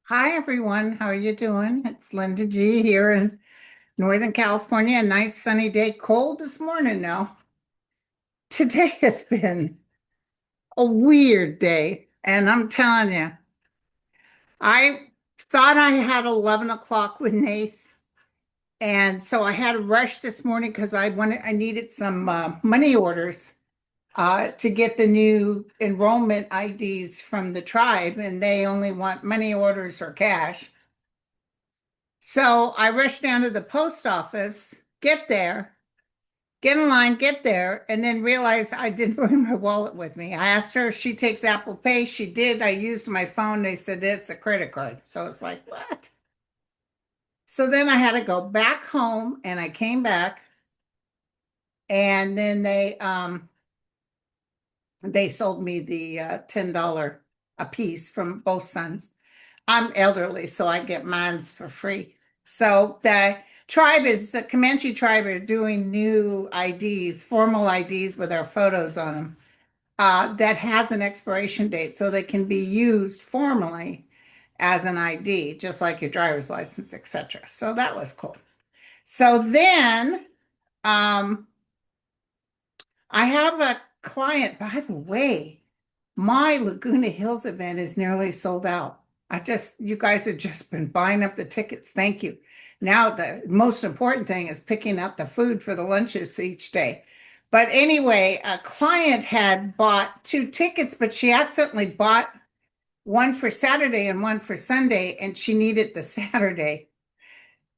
Hi, everyone. How are you doing? It's Linda G here in Northern California. A nice sunny day. Cold this morning now. Today has been a weird day. And I'm telling you, I thought I had 11 o'clock with Nath. And so I had to rush this morning because I needed some money orders to get the new enrollment IDs from the tribe. And they only want money orders or cash. So I rushed down to the post office, get in line, get there, and then realized I didn't bring my wallet with me. I asked her if she takes Apple Pay. She did. I used my phone. They said it's a credit card. So it's like, what? So then I had to go back home and I came back and then they sold me the $10 a piece from both sons. I'm elderly, so I get mines for free. So the Comanche tribe are doing new IDs, formal IDs with our photos on them, that has an expiration date, so they can be used formally as an ID, just like your driver's license, etc. So that was cool. So then, um, I have a client, by the way, my Laguna Hills event is nearly sold out. You guys have just been buying up the tickets. Thank you. Now, the most important thing is picking up the food for the lunches each day. But anyway, a client had bought two tickets, but she accidentally bought one for Saturday and one for Sunday, and she needed the Saturday.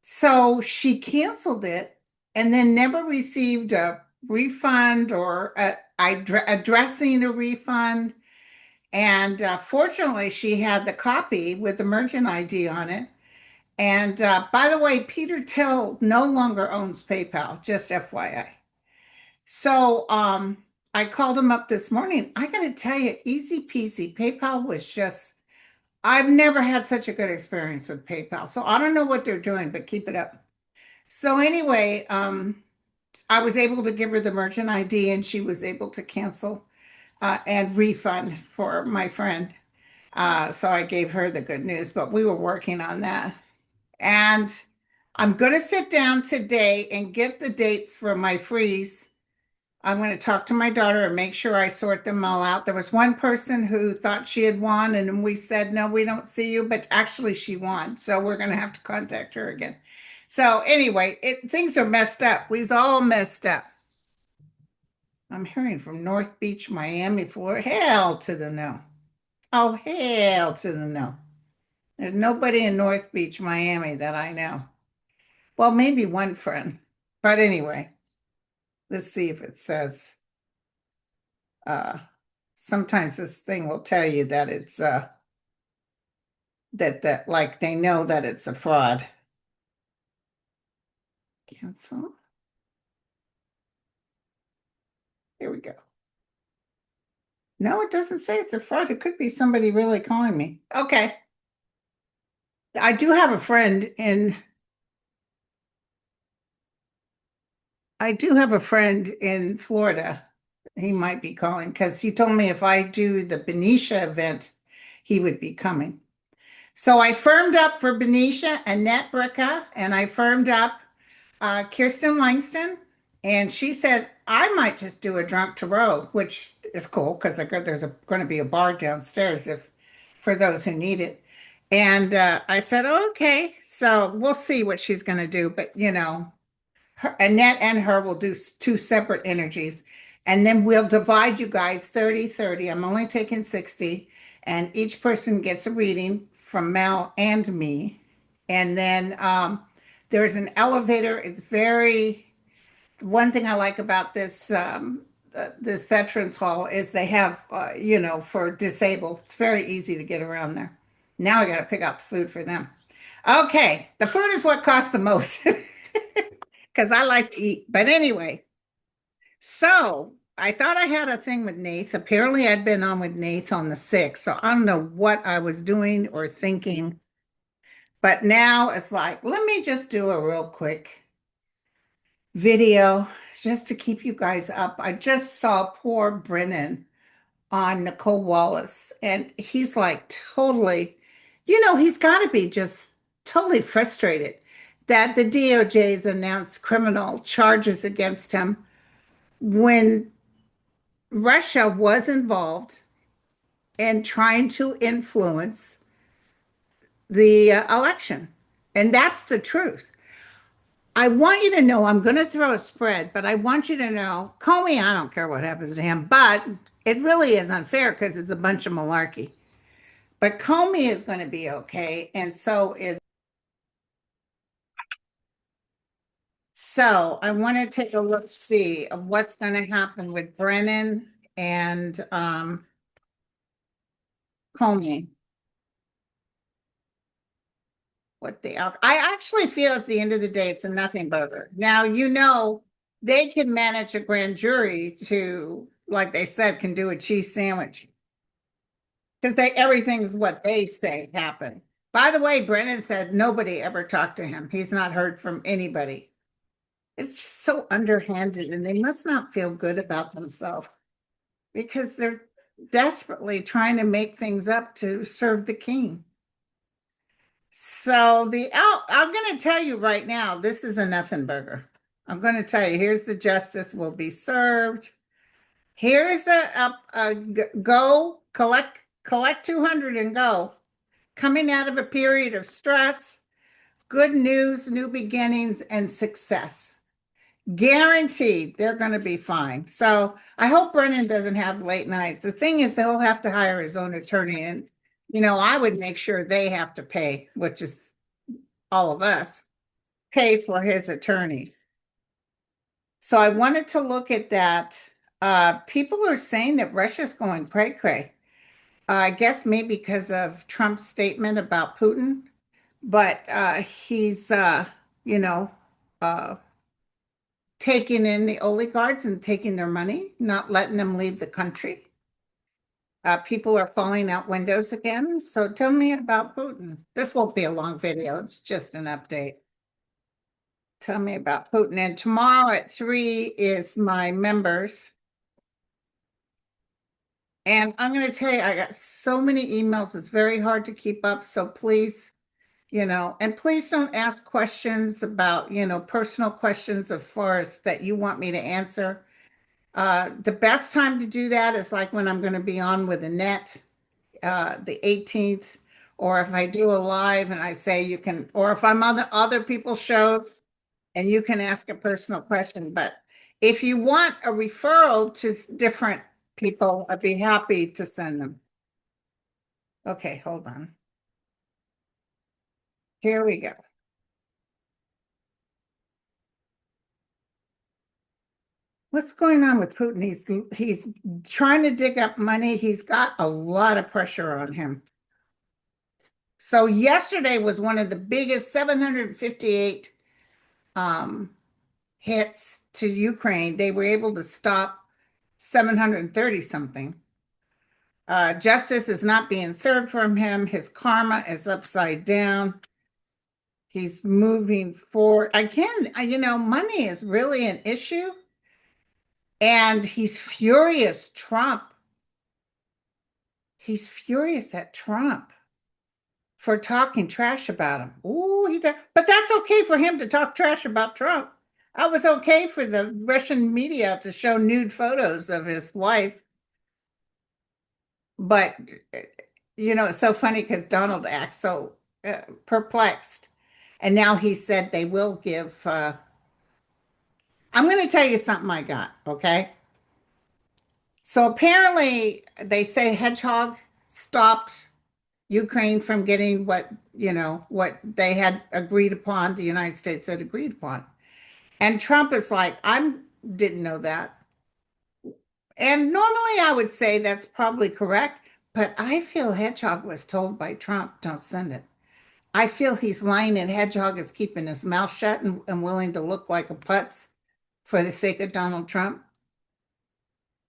So she canceled it and then never received a refund or addressing a refund. And fortunately, she had the copy with the merchant ID on it. And by the way, Peter Thiel no longer owns PayPal, just FYI. So I called him up this morning. I got to tell you, easy peasy. PayPal was just, I've never had such a good experience with PayPal. So I don't know what they're doing, but keep it up. So anyway, I was able to give her the merchant ID and she was able to cancel and refund for my friend. So I gave her the good news, but we were working on that. And I'm going to sit down today and get the dates for my freeze. I'm going to talk to my daughter and make sure I sort them all out. There was one person who thought she had won, and we said, no, we don't see you, but actually she won. So we're going to have to contact her again. So anyway, things are messed up. We's all messed up. I'm hearing from North Beach, Miami, Florida. Hell to the no. Oh, hell to the no. There's nobody in North Beach, Miami that I know. Well, maybe one friend. But anyway, let's see if it says uh sometimes this thing will tell you that it's that like they know that it's a fraud. Cancel. Here we go. No, it doesn't say it's a fraud. It could be somebody really calling me. Okay. I do have a friend in I do have a friend in Florida. He might be calling because he told me if I do the Benicia event, he would be coming. So I firmed up for Benicia, Annette Bricka, and I firmed up Kirsten Langston. And she said, I might just do a drunk to row, which is cool because there's going to be a bar downstairs if for those who need it. And I said, oh, okay. So we'll see what she's going to do. But, Annette and her will do two separate energies. And then we'll divide you guys 30-30. I'm only taking 60. And each person gets a reading from Mel and me. And then there's an elevator. One thing I like about this Veterans Hall is they have, for disabled, it's very easy to get around there. Now I got to pick out the food for them. Okay, the food is what costs the most. Because I like to eat. But anyway, so I thought I had a thing with Nath. Apparently, I'd been on with Nath on the 6th. So I don't know what I was doing or thinking. But now it's like, let me just do a real quick video just to keep you guys up. I just saw poor Brennan on Nicole Wallace, and he's like totally He's got to be just totally frustrated that the DOJ's announced criminal charges against him when Russia was involved in trying to influence the election. And that's the truth. I want you to know, I'm going to throw a spread, but I want you to know, Comey, I don't care what happens to him, but it really is unfair because it's a bunch of malarkey. But Comey is going to be okay, and so is. So I want to take a look, see of what's going to happen with Brennan and Comey. I actually feel at the end of the day, it's a nothing burger. Now, they can manage a grand jury to, like they said, can do a cheese sandwich because everything's what they say happened. By the way, Brennan said nobody ever talked to him. He's not heard from anybody. It's just so underhanded, and they must not feel good about themselves because they're desperately trying to make things up to serve the king. So I'm going to tell you right now, this is a nothing burger. I'm going to tell you, here's the justice will be served. Here's a go collect 200 and go. Coming out of a period of stress, good news, new beginnings, and success. Guaranteed they're going to be fine. So I hope Brennan doesn't have late nights. The thing is, he'll have to hire his own attorney. And, I would make sure they have to pay, which is all of us, pay for his attorneys. So I wanted to look at that. People are saying that Russia's going cray-cray. I guess maybe because of Trump's statement about Putin, but he's, taking in the oligarchs and taking their money, not letting them leave the country. People are falling out windows again. So tell me about Putin. This won't be a long video. It's just an update. Tell me about Putin. And tomorrow at 3 is my members. And I'm going to tell you, I got so many emails. It's very hard to keep up. So please, and please don't ask questions about, personal questions of forest that you want me to answer. The best time to do that is like when I'm going to be on with Annette, the 18th, or if I do a live and I say you can, or if I'm on the other people's shows and you can ask a personal question. But if you want a referral to different people, I'd be happy to send them. Okay, hold on. Here we go. What's going on with Putin? He's trying to dig up money. He's got a lot of pressure on him. So yesterday was one of the biggest 758 hits to Ukraine. They were able to stop 730 something. Justice is not being served from him. His karma is upside down. He's moving forward. Again, money is really an issue. And he's furious, Trump. He's furious at Trump for talking trash about him. But that's okay for him to talk trash about Trump. I was okay for the Russian media to show nude photos of his wife. But, it's so funny because Donald acts so perplexed. And now he said they will give. I'm going to tell you something I got, okay? So apparently they say Hedgehog stopped Ukraine from getting what they had agreed upon, the United States had agreed upon. And Trump is like, I didn't know that. And normally I would say that's probably correct, but I feel Hedgehog was told by Trump, don't send it. I feel he's lying and Hedgehog is keeping his mouth shut and willing to look like a putz for the sake of Donald Trump.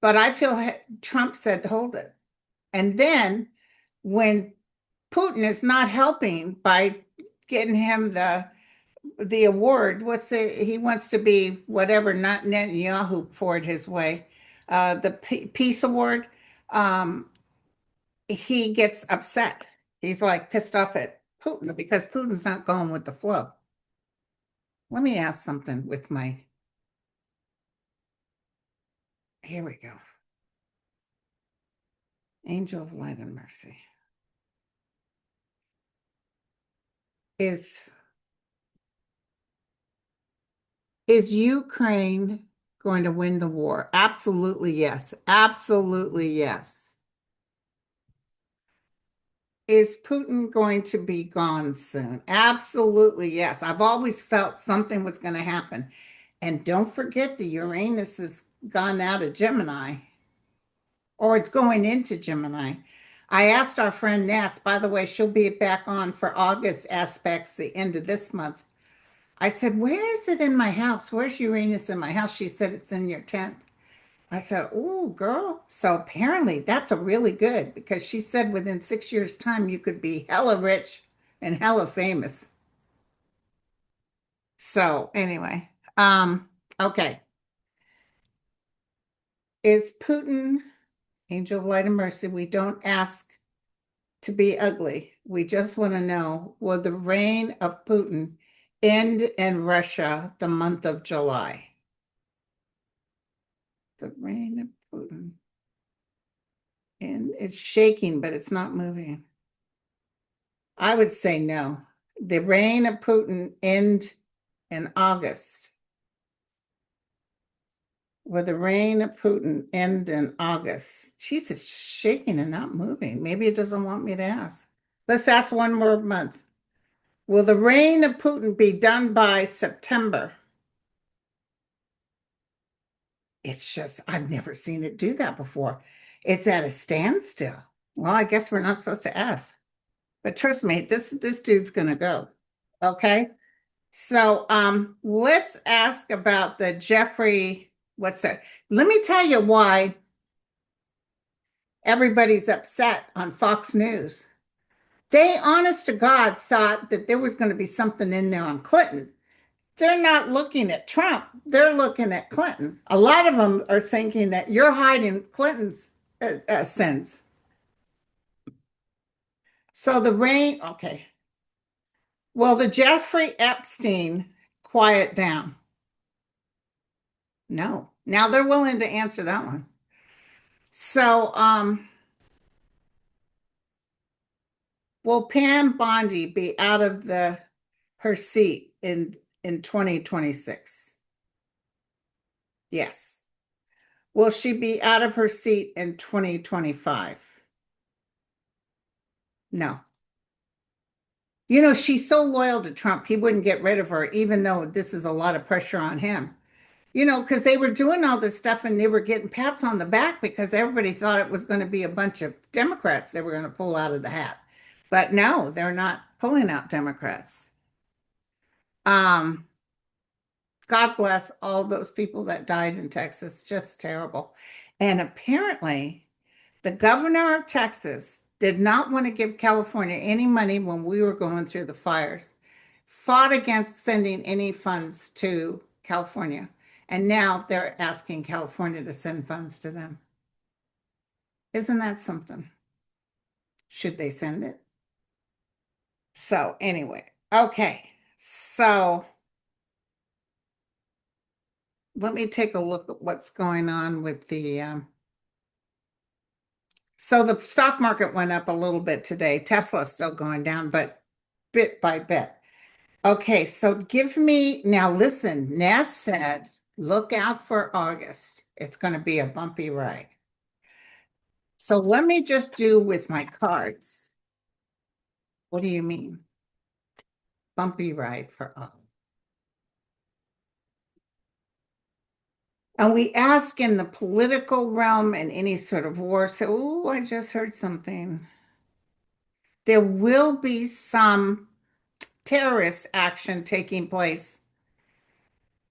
But I feel Trump said, hold it. And then when Putin is not helping by getting him the award, he wants to be whatever not Netanyahu poured his way, the peace award, he gets upset. He's like pissed off at Putin because Putin's not going with the flow. Let me ask something with my, here we go. Angel of light and mercy. Is Ukraine going to win the war? Absolutely yes. Absolutely yes. Is Putin going to be gone soon? Absolutely yes. I've always felt something was going to happen. And don't forget the Uranus has gone out of Gemini, or it's going into Gemini. I asked our friend Ness, by the way, she'll be back on for August aspects the end of this month. I said, where is it in my house? Where's Uranus in my house? She said, it's in your 10th. I said, oh, girl. So apparently that's a really good, because she said within 6 years' time, you could be hella rich and hella famous. So anyway, okay. Is Putin, angel of light and mercy? We don't ask to be ugly. We just want to know, will the reign of Putin end in Russia the month of July? The reign of Putin. And it's shaking, but it's not moving. I would say no. The reign of Putin end in August. Will the reign of Putin end in August? Jeez, it's shaking and not moving. Maybe it doesn't want me to ask. Let's ask one more month. Will the reign of Putin be done by September? It's just, I've never seen it do that before. It's at a standstill. Well, I guess we're not supposed to ask. But trust me, this dude's gonna go. Okay. So let's ask about the Jeffrey, what's that? Let me tell you why everybody's upset on Fox News. They, honest to God, thought that there was going to be something in there on Clinton. They're not looking at Trump. They're looking at Clinton. A lot of them are thinking that you're hiding Clinton's sins. So the rain, okay. Well, the Jeffrey Epstein quiet down. No. Now they're willing to answer that one. So, will Pam Bondi be out of her seat in 2026? Yes. Will she be out of her seat in 2025? No. You know, she's so loyal to Trump, he wouldn't get rid of her, even though this is a lot of pressure on him. You know, because they were doing all this stuff and they were getting pats on the back because everybody thought it was going to be a bunch of Democrats they were going to pull out of the hat. But no, they're not pulling out Democrats. Um, God bless all those people that died in Texas. Just terrible. And apparently, the governor of Texas did not want to give California any money when we were going through the fires, fought against sending any funds to California. And now they're asking California to send funds to them. Isn't that something? Should they send it? So, anyway, okay. So, let me take a look at what's going on with so the stock market went up a little bit today. Tesla's still going down, but bit by bit. Okay, so give me, now listen, Ness said, look out for August. It's going to be a bumpy ride. So let me just do with my cards. What do you mean? Bumpy ride for August. And we ask in the political realm and any sort of war. So, oh, I just heard something. There will be some terrorist action taking place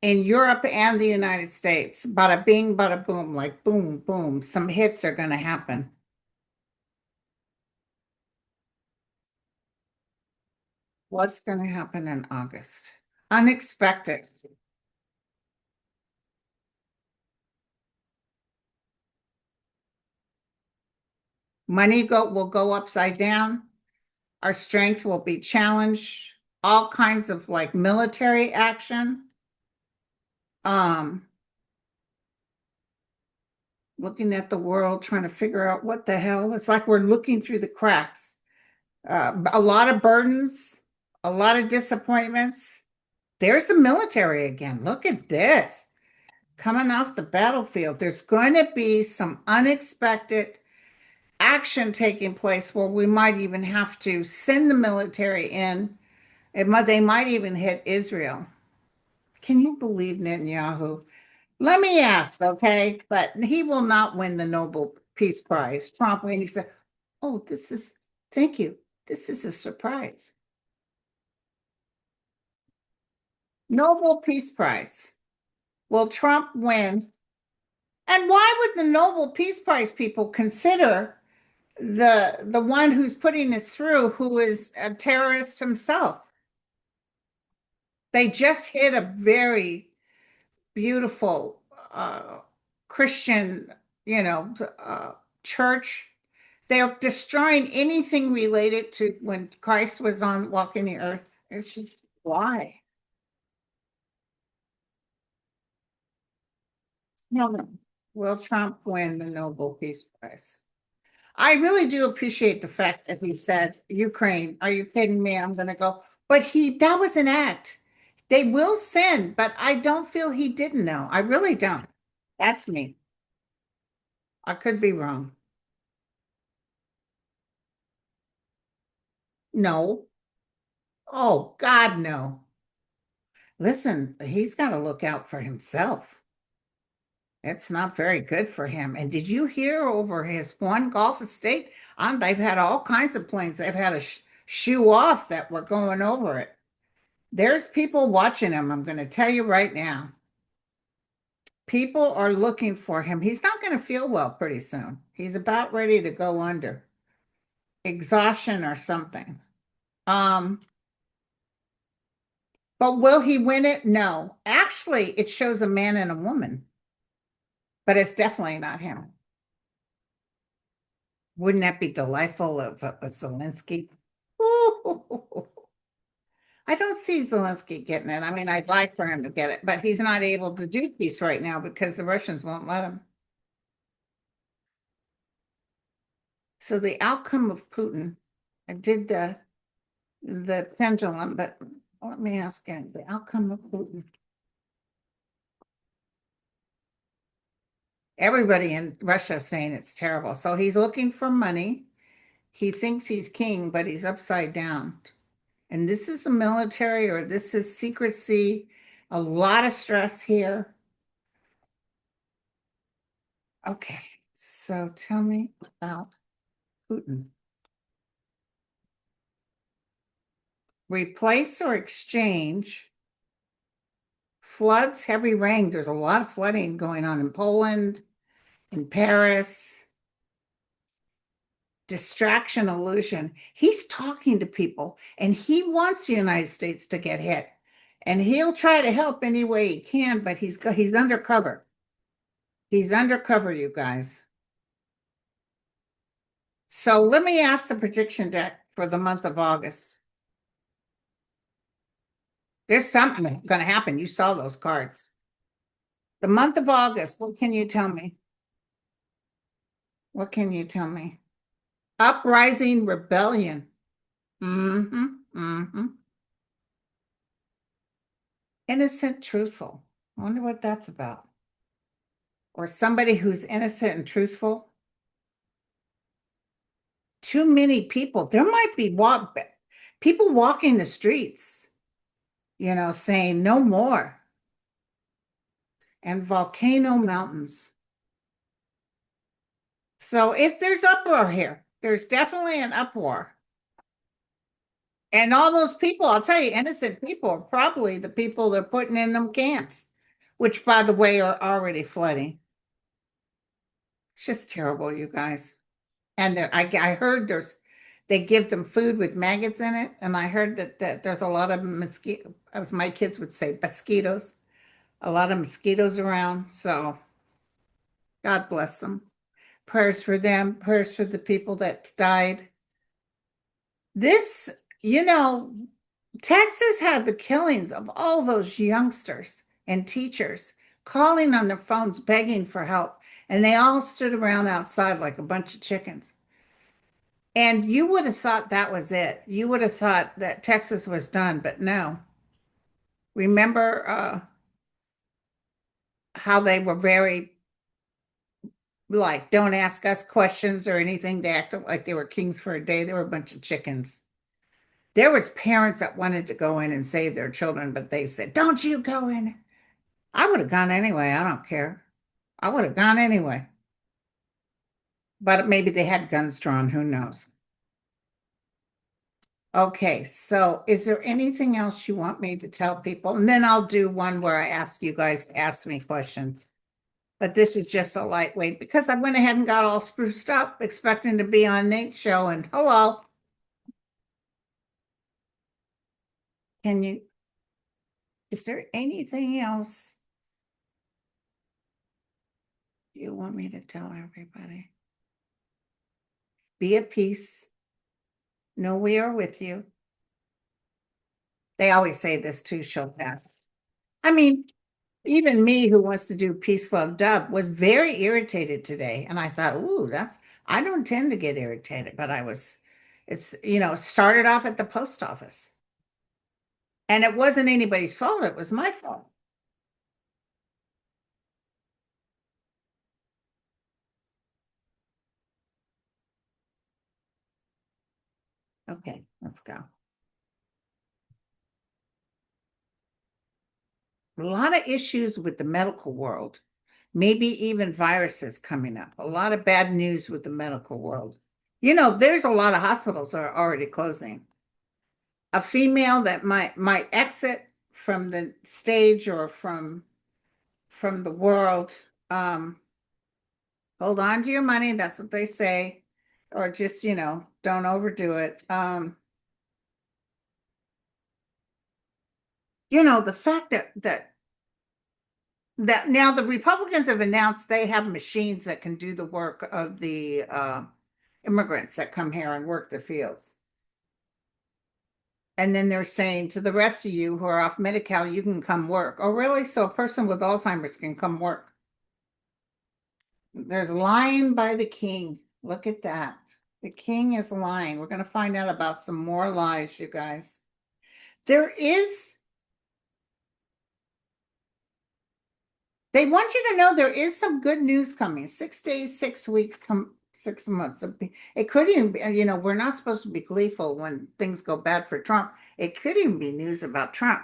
in Europe and the United States. Bada bing, bada boom, like boom, boom. Some hits are going to happen. What's going to happen in August? Unexpected. Money will go upside down. Our strength will be challenged. All kinds of like military action. Um, Looking at the world, trying to figure out what the hell. It's like we're looking through the cracks. A lot of burdens, a lot of disappointments. There's the military again. Look at this. Coming off the battlefield, there's going to be some unexpected action taking place where we might even have to send the military in. They might even hit Israel. Can you believe Netanyahu? Let me ask, okay? But he will not win the Nobel Peace Prize. Trump, when he said, "Oh, thank you. This is a surprise." Nobel Peace Prize. Will Trump win? And why would the Nobel Peace Prize people consider the one who's putting this through, who is a terrorist himself? They just hit a very beautiful Christian, you know, church. They're destroying anything related to when Christ was on walking the earth. It's just why? No. Will Trump win the Nobel Peace Prize? I really do appreciate the fact that he said, Ukraine, are you kidding me? I'm going to go. But that was an act. They will send, but I don't feel he didn't know. I really don't. That's me. I could be wrong. No. Oh, God, no. Listen, he's got to look out for himself. It's not very good for him. And did you hear over his one Gulf estate? They've had all kinds of planes. They've had a shoo off that were going over it. There's people watching him. I'm going to tell you right now. People are looking for him. He's not going to feel well pretty soon. He's about ready to go under exhaustion or something. Um, but will he win it? No. Actually, it shows a man and a woman, but it's definitely not him. Wouldn't that be delightful of Zelensky? Ooh. I don't see Zelensky getting it. I mean, I'd like for him to get it, but he's not able to do peace right now because the Russians won't let him. So the outcome of Putin, I did the pendulum, but let me ask again, the outcome of Putin. Everybody in Russia is saying it's terrible. So he's looking for money. He thinks he's king, but he's upside down. And this is the military, or this is secrecy, a lot of stress here. Okay, so tell me about Putin. Replace or exchange floods, heavy rain. There's a lot of flooding going on in Poland, in Paris. Distraction, illusion. He's talking to people and he wants the United States to get hit. And he'll try to help any way he can, but he's undercover. He's undercover, you guys. So let me ask the prediction deck for the month of August. There's something going to happen. You saw those cards. The month of August, what can you tell me? What can you tell me? Uprising rebellion. Mm-hmm. Mm-hmm. Innocent, truthful. I wonder what that's about. Or somebody who's innocent and truthful. Too many people. There might be people walking the streets, saying no more. And volcano mountains. So there's uproar here. There's definitely an uproar. And all those people, I'll tell you, innocent people are probably the people they're putting in them camps, which, by the way, are already flooding. It's just terrible, you guys. And I heard they give them food with maggots in it, and I heard that there's a lot of mosquito, as my kids would say, mosquitoes, a lot of mosquitoes around. So God bless them. Prayers for them, prayers for the people that died. This, you know, Texas had the killings of all those youngsters and teachers calling on their phones begging for help, and they all stood around outside like a bunch of chickens. And you would have thought that was it. You would have thought that Texas was done, but no. Remember how they were very like, don't ask us questions or anything. They acted like they were kings for a day. They were a bunch of chickens. There was parents that wanted to go in and save their children, but they said, "Don't you go in." I would have gone anyway. I don't care. I would have gone anyway. But maybe they had guns drawn. Who knows? Okay, so is there anything else you want me to tell people? And then I'll do one where I ask you guys to ask me questions. But this is just a lightweight because I went ahead and got all spruced up, expecting to be on Nate's show. And hello, can you, is there anything else you want me to tell everybody? Be at peace. Know we are with you. They always say this too, she'll pass. I mean, even me who wants to do peace, love, dub was very irritated today. And I thought, ooh, I don't tend to get irritated, but started off at the post office. And it wasn't anybody's fault. It was my fault. Okay, let's go. A lot of issues with the medical world, maybe even viruses coming up. A lot of bad news with the medical world. There's a lot of hospitals that are already closing. A female that might exit from the stage or from the world. Hold on to your money. That's what they say, or just don't overdo it. The fact that now the Republicans have announced they have machines that can do the work of the immigrants that come here and work the fields. And then they're saying to the rest of you who are off Medi-Cal, you can come work. Oh, really? So a person with Alzheimer's can come work. There's lying by the king. Look at that. The king is lying. We're going to find out about some more lies, you guys. They want you to know there is some good news coming. 6 days, 6 weeks, 6 months. It could even be, we're not supposed to be gleeful when things go bad for Trump. It could even be news about Trump.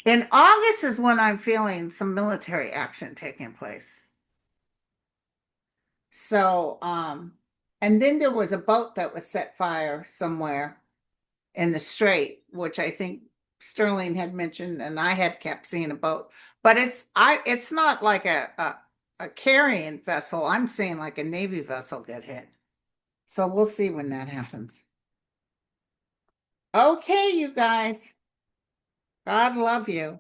In August is when I'm feeling some military action taking place. So, and then there was a boat that was set fire somewhere in the strait, which I think Sterling had mentioned, and I had kept seeing a boat. But it's not like a carrying vessel. I'm seeing like a Navy vessel get hit. So we'll see when that happens. Okay, you guys. God love you.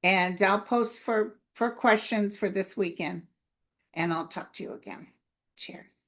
And I'll post for questions for this weekend. And I'll talk to you again. Cheers.